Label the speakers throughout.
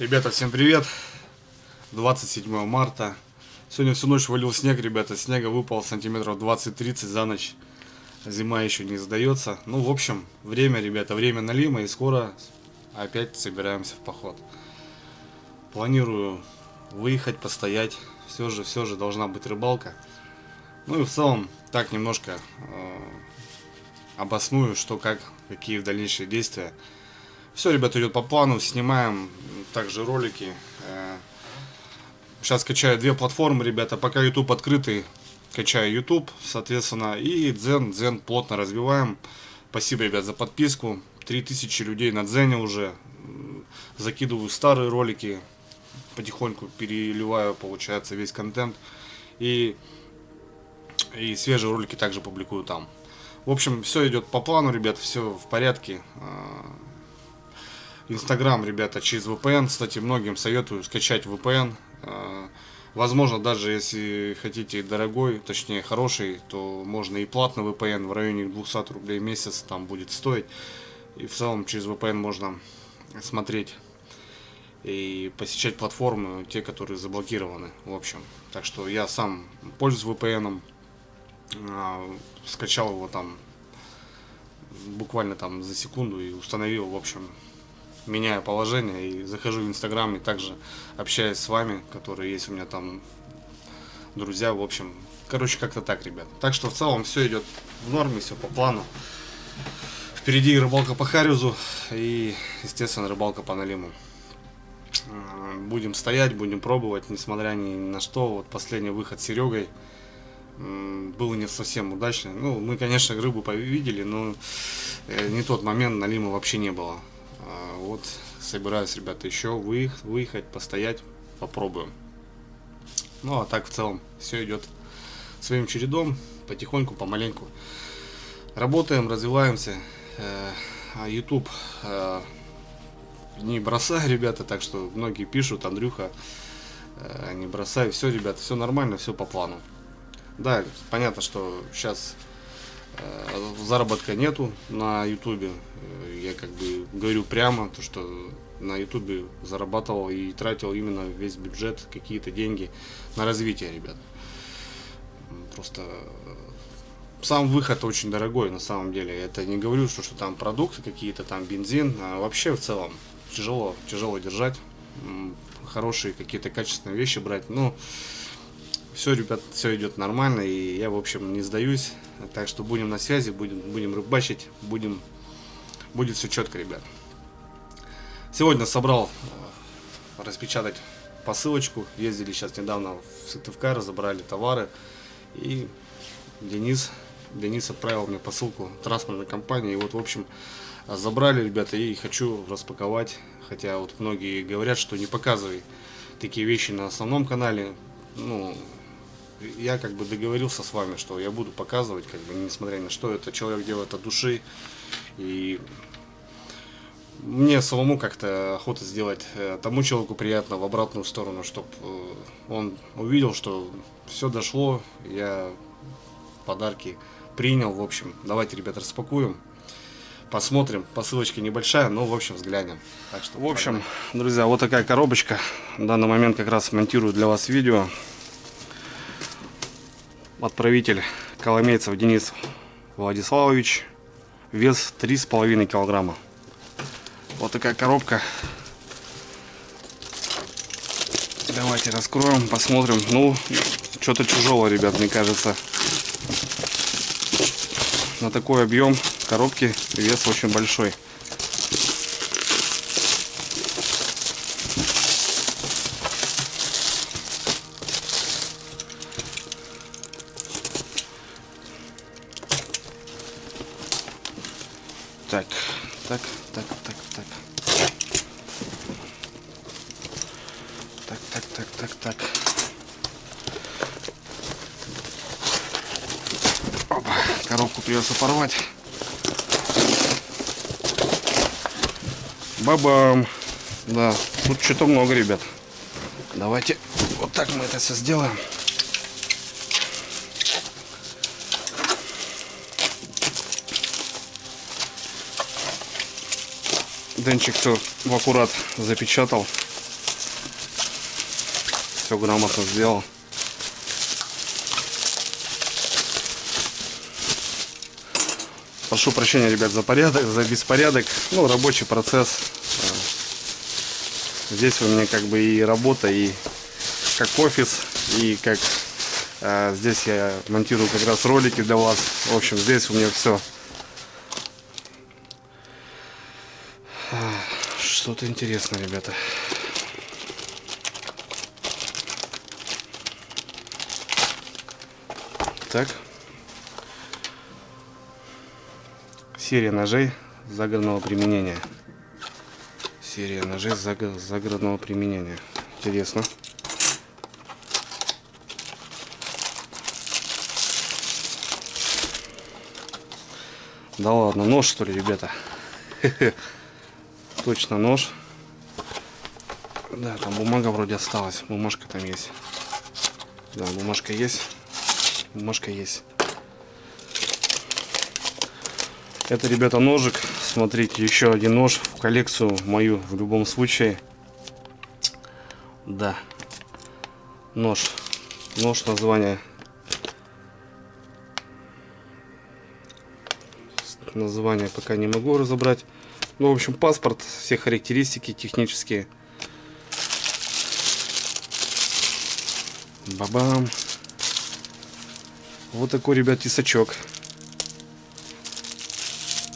Speaker 1: Ребята, всем привет! 27 марта. Сегодня всю ночь валил снег, ребята. Снега выпало сантиметров 20-30 за ночь. Зима еще не сдается. Ну, в общем, время, ребята, время налима. И скоро опять собираемся в поход. Планирую выехать, постоять. Все же должна быть рыбалка. Ну и в целом, так немножко обосную, что как, какие дальнейшие действия. Все, ребята, идет по плану. Снимаем также ролики. Сейчас качаю две платформы, ребята. Пока YouTube открытый, качаю YouTube, соответственно. И Дзен плотно развиваем. Спасибо, ребят, за подписку. 3000 людей на Дзене уже. Закидываю старые ролики. Потихоньку переливаю, получается, весь контент. И свежие ролики также публикую там. В общем, все идет по плану, ребят. Все в порядке. Инстаграм, ребята, через VPN. Кстати, многим советую скачать VPN. Возможно, даже если хотите дорогой, точнее хороший, то можно и платный VPN в районе 200 рублей в месяц там будет стоить. И в целом через VPN можно смотреть и посещать платформы, те, которые заблокированы, в общем. Так что я сам пользуюсь VPN, скачал его там буквально там за секунду и установил, в общем. Меняю положение и захожу в Инстаграм и также общаюсь с вами, которые есть у меня там друзья, в общем, короче, как-то так, ребят. Так что в целом все идет в норме, все по плану. Впереди рыбалка по Харюзу и, естественно, рыбалка по Налиму. Будем стоять, будем пробовать, несмотря ни на что. Вот последний выход с Серегой был не совсем удачный. Ну, мы, конечно, рыбу повидели, но не тот момент, Налима вообще не было. Вот собираюсь, ребята, еще выехать, постоять, попробуем. Ну а так в целом все идет своим чередом, потихоньку, помаленьку. Работаем, развиваемся. А YouTube не бросай, ребята, так что многие пишут, Андрюха, не бросай. Все, ребята, все нормально, все по плану. Да, понятно, что сейчас заработка нету на ютубе. Я как бы говорю прямо, то что на ютубе зарабатывал и тратил именно весь бюджет, какие-то деньги на развитие, ребят. Просто сам выход очень дорогой, на самом деле. Это не говорю, что там продукты какие-то, там бензин, а вообще в целом тяжело держать, хорошие какие-то качественные вещи брать. Ну, все, ребят, все идет нормально, и я, в общем, не сдаюсь. Так что будем на связи, будем рыбачить, будет все четко, ребят. Сегодня собрал распечатать посылочку. Ездили сейчас недавно в Сыктывкар, забрали товары. И Денис отправил мне посылку транспортной компании. И вот, в общем, забрали, ребята, и хочу распаковать. Хотя вот многие говорят, что не показывай такие вещи на основном канале. Ну, я как бы договорился с вами, что я буду показывать, как бы, несмотря на что, это человек делает от души. И мне самому как-то охота сделать тому человеку приятно в обратную сторону, чтобы он увидел, что все дошло, я подарки принял. В общем, давайте, ребята, распакуем, посмотрим. Посылочка небольшая, но, в общем, взглянем. Так что, в общем, друзья, вот такая коробочка. В данный момент как раз монтирую для вас видео. Отправитель Коломейцев Денис Владиславович. Вес 3,5 килограмма. Вот такая коробка. Давайте раскроем, посмотрим. Ну, что-то тяжелое, ребят, мне кажется. На такой объем коробки вес очень большой. Так. Опа, коробку придется порвать. Бабам. Да, тут что-то много, ребят. Давайте вот так мы это все сделаем. Денчик все в аккурат запечатал. все грамотно сделал. Прошу прощения, ребят, за порядок, за беспорядок. Ну, рабочий процесс. Здесь у меня как бы и работа, и как офис, и как здесь я монтирую как раз ролики для вас. В общем, здесь у меня все. Что-то интересное, ребята. Так. Серия ножей загородного применения. Серия ножей загородного применения. Интересно. Да ладно, нож что ли, ребята? Точно нож. Да, там бумага вроде осталась. Бумажка там есть. Да, бумажка есть. Бумажка есть. Это, ребята, ножик. Смотрите, еще один нож в коллекцию мою в любом случае. Да. Нож. Нож, название. Название пока не могу разобрать. Ну, в общем, паспорт, все характеристики технические. Бабам. Вот такой, ребят, тесачок.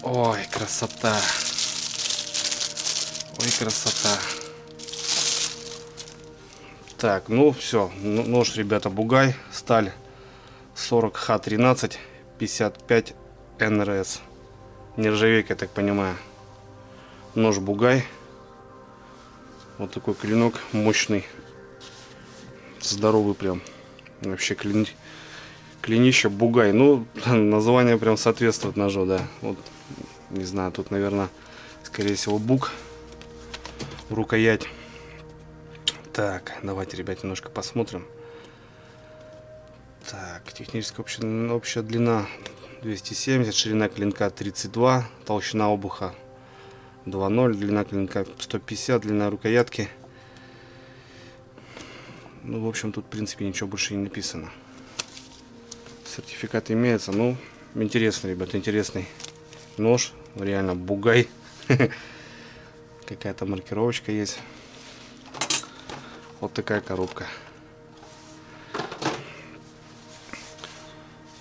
Speaker 1: Ой, красота. Ой, красота. Так, ну все. Нож, ребята, Бугай. Сталь 40Х13 55 НРС. Нержавейка, я так понимаю. Нож Бугай. Вот такой клинок мощный. Здоровый прям. Вообще клинище Бугай. Ну, название прям соответствует ножу, да. Вот, не знаю, тут, наверное, скорее всего, бук. Рукоять. Так, давайте, ребят, немножко посмотрим. Так, техническая общая длина 270, ширина клинка 32, толщина обуха 2,0, длина клинка 150, длина рукоятки. Ну, в общем, тут, в принципе, ничего больше не написано. Сертификат имеется. Ну, интересный, ребят, интересный нож. Реально Бугай. Какая-то маркировочка есть. Вот такая коробка.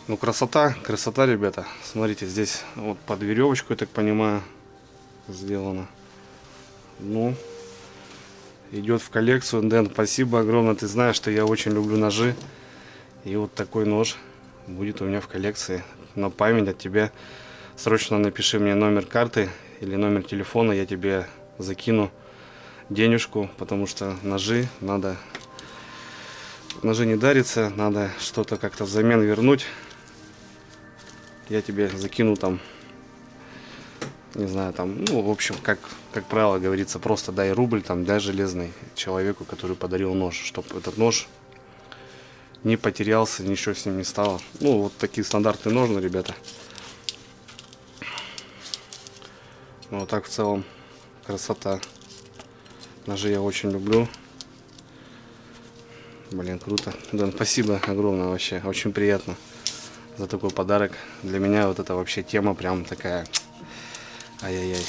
Speaker 1: Ну, красота, красота, ребята. Смотрите, здесь вот под веревочку, я так понимаю, сделано. Ну, идет в коллекцию. Дэн, спасибо огромное. Ты знаешь, что я очень люблю ножи. И вот такой нож будет у меня в коллекции. На память от тебя. Срочно напиши мне номер карты или номер телефона. Я тебе закину денежку, потому что ножи надо... Ножи не дарятся. Надо что-то как-то взамен вернуть. Я тебе закину там, не знаю, там, ну, в общем, как правило говорится, просто дай рубль, там, дай железный человеку, который подарил нож, чтобы этот нож не потерялся, ничего с ним не стало. Ну, вот такие стандартные ножны, ребята. Вот так в целом красота. Ножи я очень люблю. Блин, круто. Дэн, спасибо огромное вообще, очень приятно за такой подарок. Для меня вот это вообще тема прям такая. Ай-яй-яй.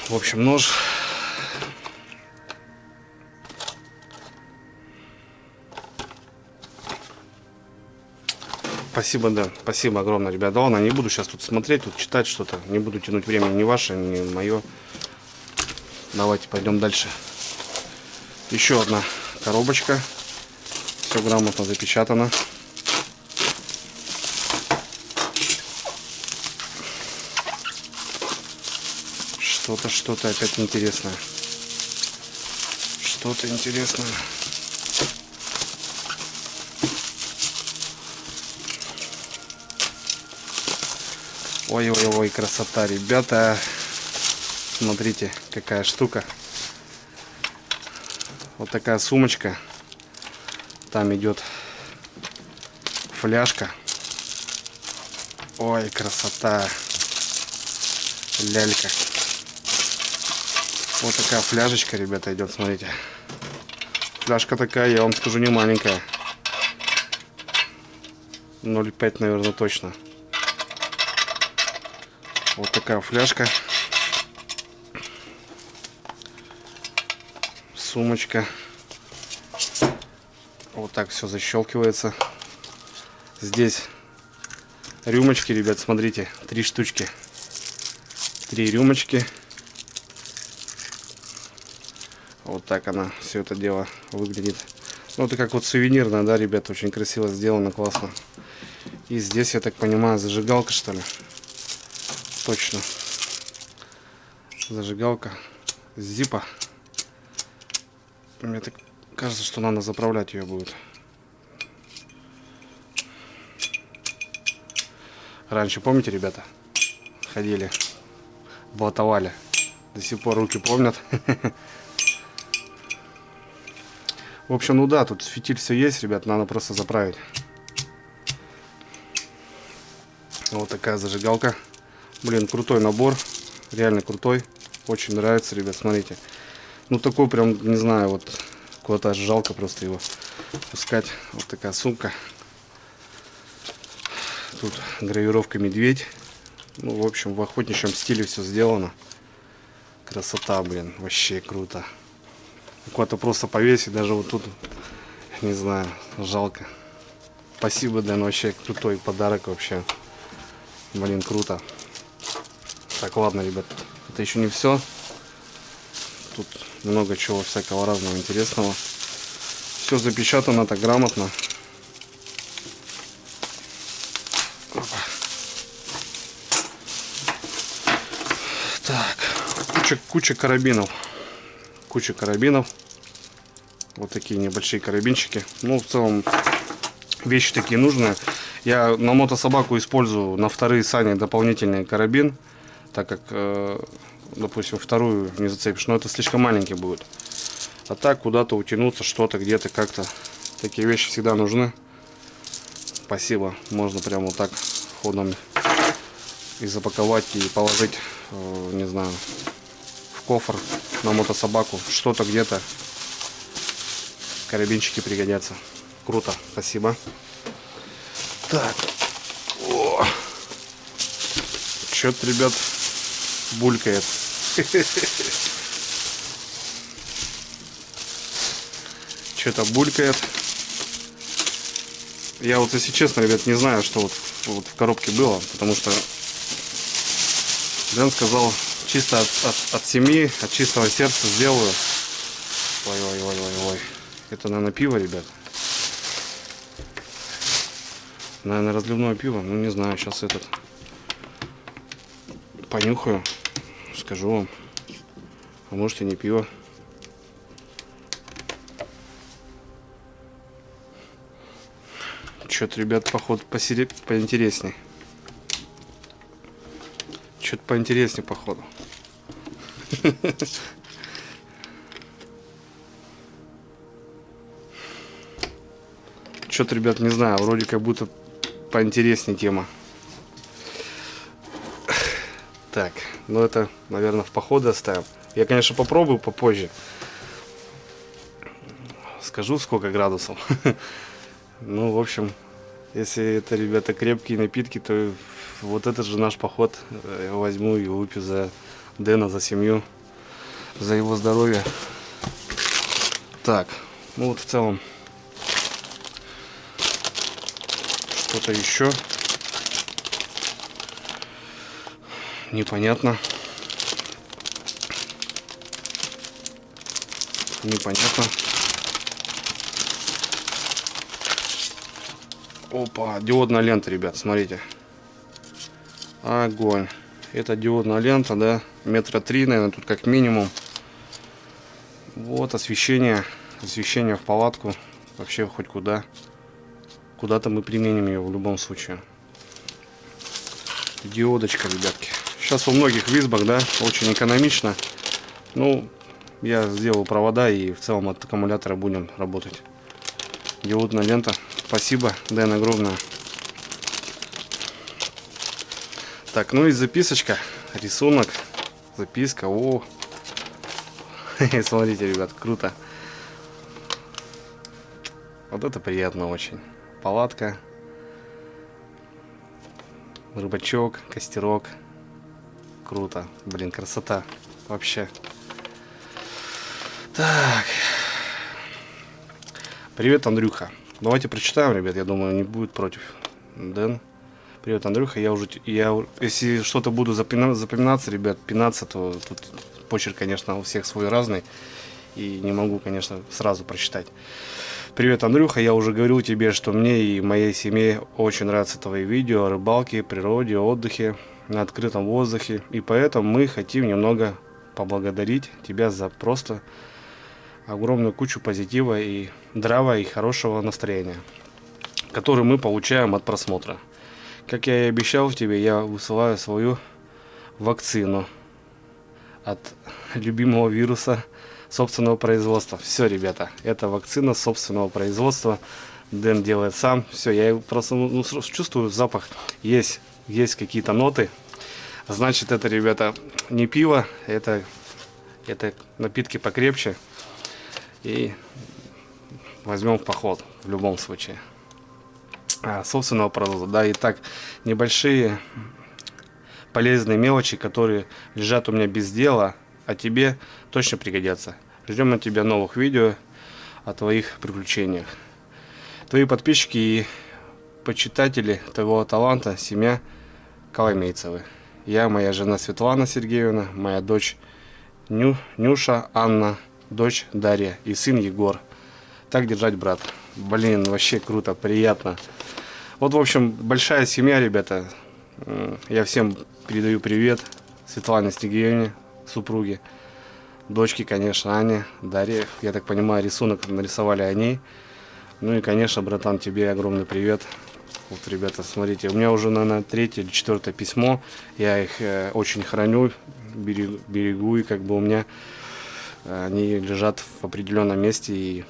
Speaker 1: В общем, нож. Спасибо, Дэн. Спасибо огромное, ребят. Да ладно, не буду сейчас тут смотреть, тут читать что-то. Не буду тянуть время ни ваше, ни мое. Давайте пойдем дальше. Еще одна коробочка. Все грамотно запечатано. Что-то опять интересное. Что-то интересное. Ой-ой-ой, красота, ребята. Смотрите, какая штука. Вот такая сумочка. Там идет фляжка. Ой, красота. Лялька. Вот такая фляжечка, ребята, идет, смотрите. Фляжка такая, я вам скажу, не маленькая. 0,5, наверное, точно. Вот такая фляжка. Сумочка. Вот так все защелкивается. Здесь рюмочки, ребят, смотрите, 3 штучки. 3 рюмочки. Вот так она, все это дело выглядит. Ну, это как вот сувенирно, да, ребят, очень красиво сделано, классно. И здесь, я так понимаю, зажигалка, что ли? Точно. Зажигалка. Зипа. Мне так кажется, что надо заправлять ее будет. Раньше, помните, ребята, ходили, блатовали. До сих пор руки помнят. В общем, ну да, тут фитиль все есть, ребят, надо просто заправить. Вот такая зажигалка. Блин, крутой набор. Реально крутой. Очень нравится, ребят, смотрите. Ну такой прям, не знаю, вот куда-то аж жалко просто его пускать. Вот такая сумка. Тут гравировка медведь. Ну, в общем, в охотничьем стиле все сделано. Красота, блин, вообще круто. Куда-то просто повесить, даже вот тут, не знаю, жалко. Спасибо, Дэн, вообще крутой подарок вообще. Блин, круто. Так, ладно, ребят, это еще не все. Тут много чего всякого разного интересного. Все запечатано так грамотно. Так, куча карабинов. Куча карабинов. Вот такие небольшие карабинчики. Ну, в целом, вещи такие нужные. Я на мотособаку использую на вторые сани дополнительный карабин, так как, допустим, вторую не зацепишь, но это слишком маленький будет. А так куда-то утянуться, что-то где-то как-то. Такие вещи всегда нужны. Спасибо. Можно прямо вот так ходом и запаковать, и положить, не знаю, в кофр на мотособаку. Что-то где-то. Карабинчики пригодятся. Круто. Спасибо. Так. Что-то, ребят, булькает. Что-то булькает. Я вот, если честно, ребят, не знаю, что вот в коробке было, потому что Дэн сказал, чисто от семьи, от чистого сердца сделаю. Ой. Это, наверное, пиво, ребят. Наверное, разливное пиво. Ну, не знаю, сейчас этот понюхаю, скажу вам. А может и не пиво. Что-то, ребят, походу поинтересней. Что-то поинтересней, походу. Что-то, ребят, не знаю, вроде как будто поинтереснее тема. Так, ну это, наверное, в походы оставим. Я, конечно, попробую попозже. Скажу, сколько градусов. Ну, в общем, если это, ребята, крепкие напитки, то вот этот же наш поход я возьму и выпью за Дэна, за семью, за его здоровье. Так, ну вот в целом что-то еще непонятно. Опа, диодная лента, ребят, смотрите. Огонь. Это диодная лента, да, 3 метра, наверное, тут как минимум. Вот освещение в палатку, вообще хоть куда. Куда-то мы применим ее в любом случае. Диодочка, ребятки. Сейчас у многих в избах, да, очень экономично. Ну, я сделал провода и в целом от аккумулятора будем работать. Диодная лента. Спасибо, Дэн, огромное. Так, ну и записочка, рисунок, записка. О, Смотрите, ребят, круто. Вот это приятно очень. Палатка, рыбачок, костерок. Круто. Блин, красота. Вообще. Так. Привет, Андрюха. Давайте прочитаем, ребят. Я думаю, не будет против. Дэн. Привет, Андрюха. Если что-то буду запоминаться, ребят, пинаться, то тут почерк, конечно, у всех свой разный. И не могу, конечно, сразу прочитать. Привет, Андрюха. Я уже говорил тебе, что мне и моей семье очень нравятся твои видео о рыбалке, природе, отдыхе, на открытом воздухе. И поэтому мы хотим немного поблагодарить тебя за просто огромную кучу позитива и драйва и хорошего настроения, который мы получаем от просмотра. Как я и обещал тебе, я высылаю свою вакцину от любимого вируса собственного производства. Все, ребята, это вакцина собственного производства. Дэн делает сам. Все, я просто чувствую запах. Есть какие-то ноты. Значит, это, ребята, не пиво, это напитки покрепче. И возьмем в поход в любом случае. Собственного производства. Да, и так, небольшие полезные мелочи, которые лежат у меня без дела, а тебе точно пригодятся. Ждем от тебя новых видео о твоих приключениях. Твои подписчики и почитатели твоего таланта, семья Коломейцевы. Я, моя жена Светлана Сергеевна, моя дочь Нюша Анна, дочь Дарья и сын Егор. Так держать, брат. Блин, вообще круто, приятно. Вот, в общем, большая семья, ребята. Я всем передаю привет. Светлане Сергеевне, супруге. Дочке, конечно, Ане, Дарье. Я так понимаю, рисунок нарисовали они. Ну и, конечно, братан, тебе огромный привет. Вот, ребята, смотрите, у меня уже, наверное, 3-е или 4-е письмо. Я их очень храню, берегу, и как бы у меня они лежат в определенном месте. И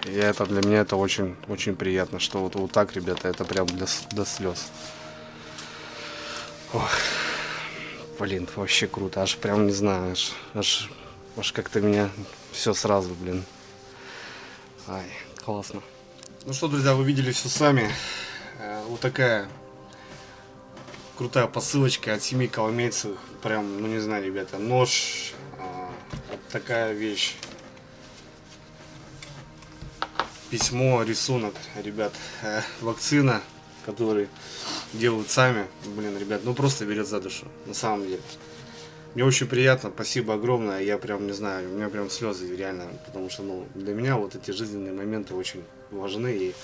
Speaker 1: это для меня это очень, очень приятно, что вот так, ребята, это прям до слез. Ох, блин, вообще круто, аж прям не знаю, аж как-то меня все сразу, блин. Ай, классно. Ну что, друзья, вы видели все сами. Вот такая крутая посылочка от семьи Коломейцевых. Прям, ну не знаю, ребята, нож, вот такая вещь. Письмо, рисунок, ребят, вакцина, которую делают сами. Блин, ребят, ну просто берет за душу, на самом деле. Мне очень приятно, спасибо огромное. Я прям не знаю, у меня прям слезы реально, потому что, ну, для меня вот эти жизненные моменты очень важны, и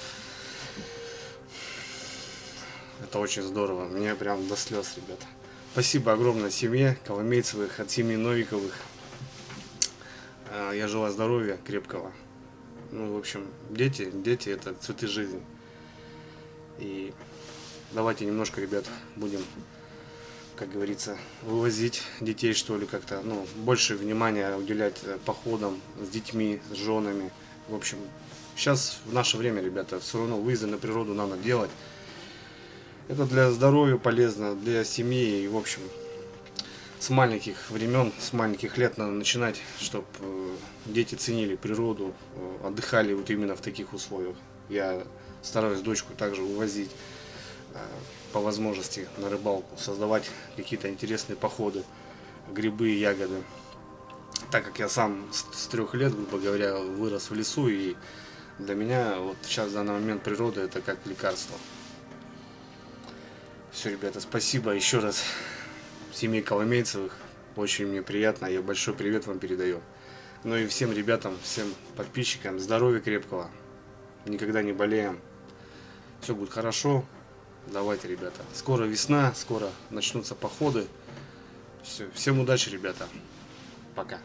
Speaker 1: это очень здорово. Мне прям до слез, ребята. Спасибо огромное семье Коломейцевых, от семьи Новиковых. Я желаю здоровья крепкого. Ну, в общем, дети это цветы жизни. И давайте немножко, ребят, будем, как говорится, вывозить детей, что ли, как-то, ну, больше внимания уделять походам с детьми, с женами. В общем, сейчас в наше время, ребята, все равно выезды на природу надо делать. Это для здоровья полезно, для семьи, и, в общем, с маленьких времен, с маленьких лет надо начинать, чтобы дети ценили природу, отдыхали вот именно в таких условиях. Я стараюсь дочку также увозить по возможности на рыбалку, создавать какие-то интересные походы, грибы и ягоды. Так как я сам с 3 лет, грубо говоря, вырос в лесу, и для меня вот сейчас в данный момент природа это как лекарство. Все, ребята, спасибо еще раз семье Коломейцевых. Очень мне приятно, я большой привет вам передаю. Ну и всем ребятам, всем подписчикам здоровья крепкого. Никогда не болеем. Все будет хорошо. Давайте, ребята. Скоро весна, скоро начнутся походы. Все, всем удачи, ребята. Пока.